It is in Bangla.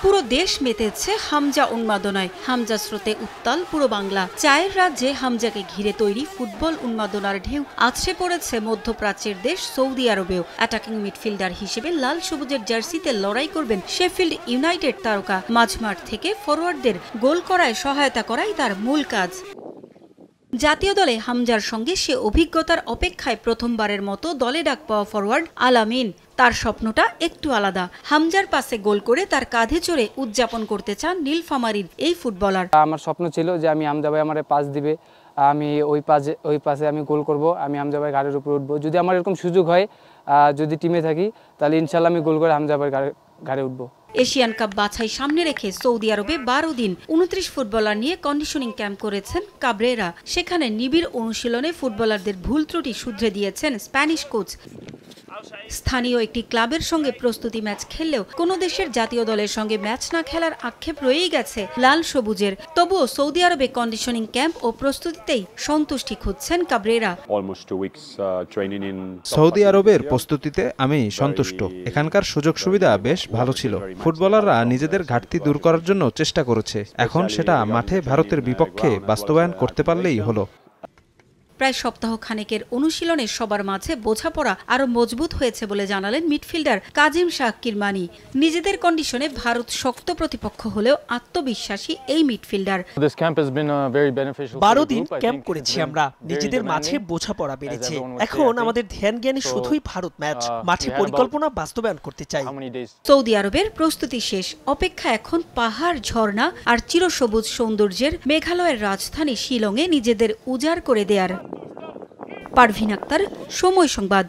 পুরো দেশ মেতেছে হামজা উন্মাদনায়। হামজা স্রোতে উত্তাল পুরো বাংলা। চায়ের রাজ্যে হামজাকে ঘিরে তৈরি ফুটবল উন্মাদনার ঢেউ আছড়ে পড়েছে মধ্যপ্রাচ্যের দেশ সৌদি আরবেও। অ্যাটাকিং মিডফিল্ডার হিসেবে লাল সবুজের জার্সিতে লড়াই করবেন শেফিল্ড ইউনাইটেড তারকা। মাঝমাঠ থেকে ফরোয়ার্ডদের গোল করায় সহায়তা করাই তার মূল কাজ। জাতীয় দলে হামজার সঙ্গে সে অভিজ্ঞতার অপেক্ষায় প্রথমবারের মতো দলে ডাক পাওয়া ফরওয়ার্ড আলামিন। তার স্বপ্নটা একটু আলাদা। হামজার পাশে গোল করে তার কাঁধে চড়ে উদযাপন করতে চান নীলফামারীর এই ফুটবলার। আমার স্বপ্ন ছিল যে আমি হামজা ভাই আমার পাস দিবে, আমি ওই পাশে আমি গোল করব, আমি হামজা ভাই গাড়ির উপরে উঠবো। যদি আমার এরকম সুযোগ হয়, যদি টিমে থাকি, তাহলে ইনশাল্লাহ আমি গোল করে হামজা ভাই গাড়ি উঠবো। এশিয়ান কাপ বাছাই সামনে রেখে সৌদি আরবে 12 দিন 29 ফুটবলার নিয়ে কন্ডিশনিং ক্যাম্প করেছেন কাবরেরা। সেখানে নিবিড় অনুশীলনে ফুটবলারদের ভুল ত্রুটি শুধরে দিয়েছেন স্প্যানিশ কোচ। স্থানীয় একটি ক্লাবের সঙ্গে প্রস্তুতি ম্যাচ খেললেও কোনো দেশের জাতীয় দলের সঙ্গে ম্যাচ না খেলার আক্ষেপ রয়েই গেছে লাল সবুজের। তবুও সৌদি আরবে কন্ডিশনিং ক্যাম্প ও প্রস্তুতিতেই সন্তুষ্টি খুঁজছেন কাবরেরা। সৌদি আরবের প্রস্তুতিতে আমি সন্তুষ্ট। এখানকার সুযোগ সুবিধা বেশ ভালো ছিল। ফুটবলাররা নিজেদের ঘাটতি দূর করার জন্য চেষ্টা করেছে। এখন সেটা মাঠে ভারতের বিপক্ষে বাস্তবায়ন করতে পারলেই হলো। প্রায় সপ্তাহ খানেকের অনুশীলনে সবার মাঝে বোঝাপড়া আরো মজবুত হয়েছে বলে জানালেন মিডফিল্ডার কাজিম শাহ কিরমানি। নিজেদের কন্ডিশনে ভারত শক্ত প্রতিপক্ষ হলেও আত্মবিশ্বাসী এই মিডফিল্ডার। 12 দিন ক্যাম্প করেছি আমরা, নিজেদের মাঝে বোঝাপড়া বেড়েছে। এখন আমাদের ধ্যান জ্ঞানে শুধুই ভারত ম্যাচ। মাঠে পরিকল্পনা বাস্তবায়ন করতে চাই। সৌদি আরবের প্রস্তুতি শেষ। অপেক্ষা এখন পাহাড়, ঝর্ণা আর চিরসবুজ সৌন্দর্যের মেঘালয়ের রাজধানী শিলংয়ে নিজেদের উজাড় করে দেয়ার। পারভিন আক্তার, সময় সংবাদ।